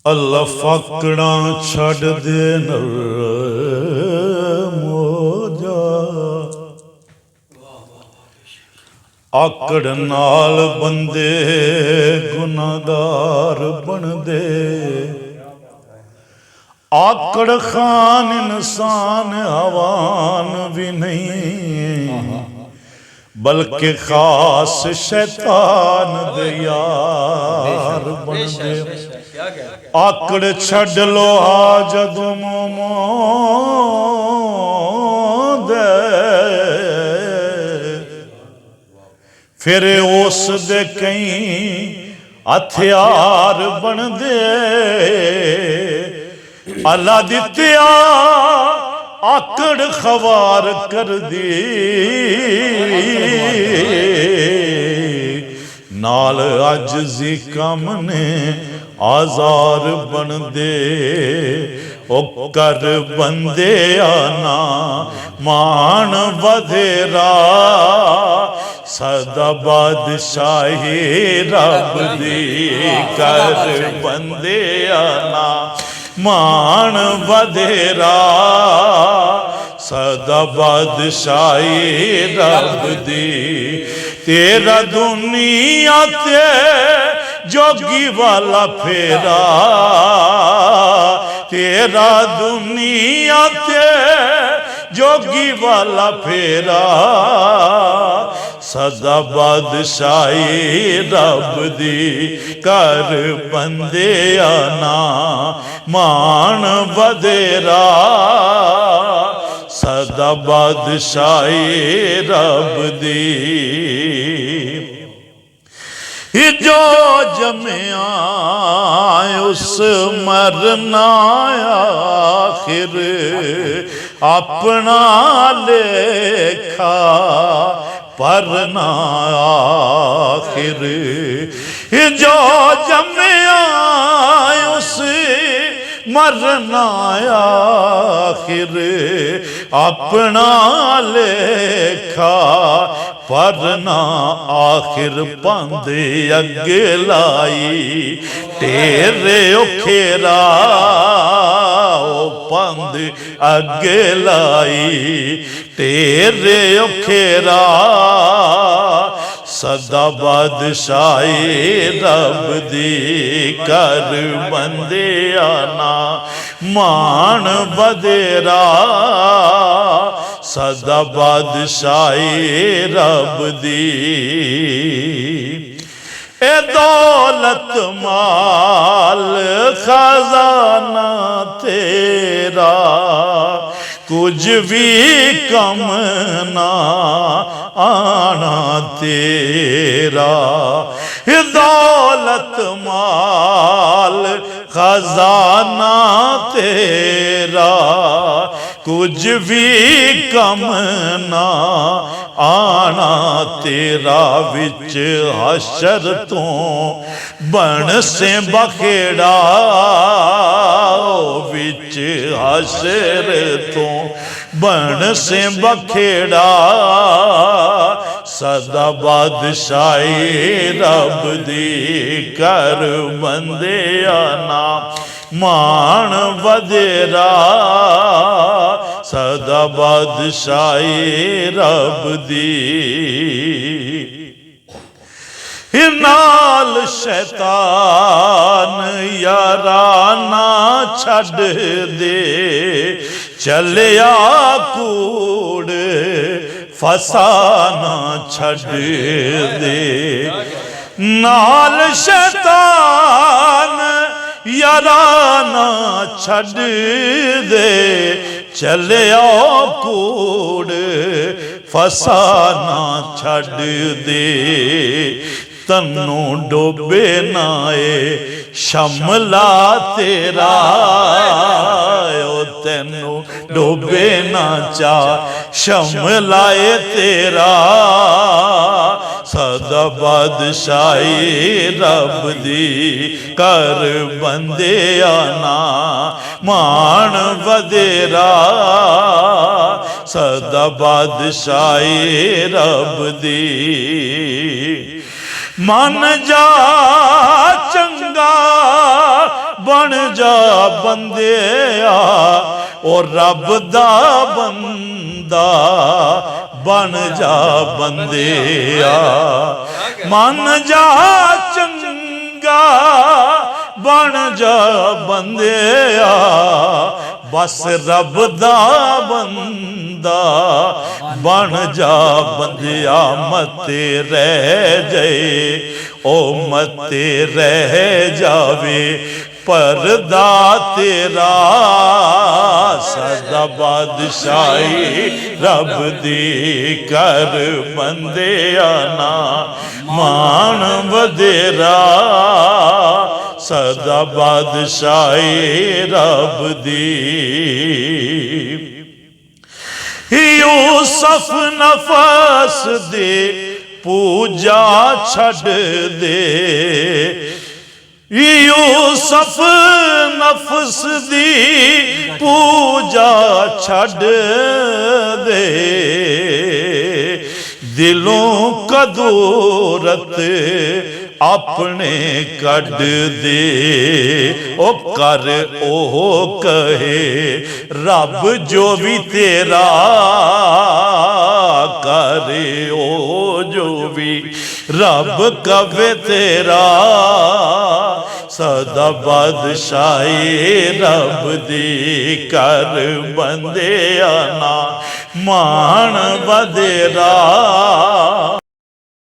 ਅੱਲਾ ਫਾਕੜਾਂ ਛੱਡ ਦੇ ਨਰ ਮੋਜਾ, ਆਕੜ ਨਾਲ ਬੰਦੇ ਗੁਨਾਹਗਾਰ ਬਣਦੇ। ਆਕੜ ਖਾਨ ਇਨਸਾਨ ਹਵਾਨ ਵੀ ਨਹੀਂ, ਬਲਕਿ ਖਾਸ ਸ਼ੈਤਾਨ ਦੇ ਯਾਰ ਬਣਦੇ। ਆਕੜ ਛੱਡ ਲੋ ਆ ਜਦੋਂ ਦੇ, ਫਿਰ ਉਸ ਦੇ ਕਈ ਹਥਿਆਰ ਬਣਦੇ। ਅੱਲਾ ਦਿੱਤਿਆ ਆਕੜ ਖਵਾਰ ਕਰਦੀ, ਨਾਲ ਅਜਜ਼ੀ ਕੰਮ ਨੇ ਆਜ਼ਾਰ ਬਣਦੇ। ਉਹ ਕਰ ਬੰਦਿਆ ਨਾ ਮਾਣ ਵਧੇਰਾ, ਸਦਾ ਬਾਦਸ਼ਾਹੀ ਰੱਬ ਦੀ। ਕਰ ਬੰਦਿਆ ਨਾ ਮਾਣ ਵਧੇਰਾ, ਸਦਾ ਬਾਦਸ਼ਾਹੀ ਰੱਬ ਦੀ। ਤੇਰਾ ਦੁਨੀਆ ਤੇ ਜੋਗੀ ਵਾਲਾ ਫੇਰਾ, ਤੇਰਾ ਦੁਨੀਆ ਤੇ ਜੋਗੀ ਵਾਲਾ ਫੇਰਾ, ਸਦਾ ਬਾਦਸ਼ਾਹੀ ਰੱਬ ਦੀ। ਕਰ ਬੰਦਿਆ ਨਾ ਮਾਣ ਵਧੇਰਾ, ਸਦਾ ਬਾਦਸ਼ਾਹੀ ਰੱਬ ਦੀ। ਜੋ ਜਮਿਆ ਉਸ ਮਰਨਾ ਆਖਿਰ, ਆਪਣਾ ਲੇਖਾ ਪਰਨਾ ਆਖਿਰ। ਜੋ ਜਮਿਆ ਉਸ ਮਰਨਾ ਆਖਿਰ, ਆਪਣਾ ਲੇਖਾ ਪਰਨਾ ਆਖਿਰ। ਪਾਂਦੇ ਅੱਗੇ ਲਾਈ ਢੇਰੇ ਔਖੇਰਾ, ਉਹ ਪੰਦ ਅੱਗੇ ਲਾਈ ਢੇਰੇ ਔਖੇਰਾ, ਸਦਾ ਬਾਦਸ਼ਾਹੀ ਰੱਬ ਦੀ। ਕਰ ਬੰਦਿਆ ਨਾ ਮਾਣ ਵਧੇਰਾ, ਸਦਾ ਬਾਦਸ਼ਾਹੀ ਰੱਬ ਦੀ। ਇਹ ਦੌਲਤ ਮਾਲ ਖਜ਼ਾਨਾ ਤੇਰਾ, ਕੁਝ ਵੀ ਕਮ ਨਾ ਆਣਾ ਤੇਰਾ। ਇਹ ਦੌਲਤ ਮਾਲ ਖਜ਼ਾਨਾ ਤੇਰਾ, ਕੁਝ ਵੀ ਕਮ ਨਾ ਆਣਾ ਤੇਰਾ। ਵਿੱਚ ਹਸ਼ਰ ਤੋਂ ਬਣ ਸੇ ਬਖੇੜਾ, ਵਿੱਚ ਹਸ਼ਰ ਤੋਂ ਬਣ ਸੇ ਬਖੇੜਾ, ਸਦਾ ਬਾਦਸ਼ਾਹੀ ਰੱਬ ਦੀ। ਕਰ ਬੰਦਿਆ ਨਾ ਮਾਣ ਵਧੇਰਾ, ਸਦਾ ਬਾਦਸ਼ਾਹੀ ਰੱਬ ਦੀ। ਨਾਲ ਸ਼ੈਤਾਨ ਯਾਰਾਨਾ ਛੱਡ ਦੇ, ਚੱਲਿਆ ਕੂੜ ਫਸਾਨਾ ਛੱਡ ਦੇ। ਨਾਲ ਸ਼ੈਤਾਨ ਯਾਰਾਨਾ ਛੱਡ ਦੇ, ਚੱਲਿਆ ਕੂੜ ਫਸਾਨਾ ਛੱਡ ਦੇ। ਤੈਨੂੰ ਡੋਬੇ ਨਾ ਏ ਸ਼ਮਲਾ ਤੇਰਾ, ਉਹ ਤੈਨੂੰ ਡੋਬੇ ਨਾ ਚਾ ਸ਼ਮਲਾ ਏ ਤੇਰਾ, ਸਦਾ ਬਾਦਸ਼ਾਹੀ ਰੱਬ ਦੀ। ਕਰ ਬੰਦਿਆ ਨਾ ਮਾਣ ਵਧੇਰਾ, ਸਦਾ ਬਾਦਸ਼ਾਹੀ ਰੱਬ ਦੀ। ਮਨ ਜਾ ਚੰਗਾ बन जा बंदिया ओ रब दा बंदा बन जा बंदिया मन जा चंगा बन जा बंदिया बस रब दा बंदा बन जा बंदिया मते रह जाए ओ मते रह जावे परदा तेरा सदा बादशाही रब दी कर बंदिया ना मान वधेरा सदा बादशाही रब दी यूसुफ नफस दे पूजा छड़ दे यूसुफ नफस दी पूजा छड़ दे दिलों कदूरत अपने कड दे ओ कर ओ कहे रब जो भी तेरा करे ओ जो भी रब कवे तेरा सदा बादशाही रब दी कर बंदिया ना मान वधेरा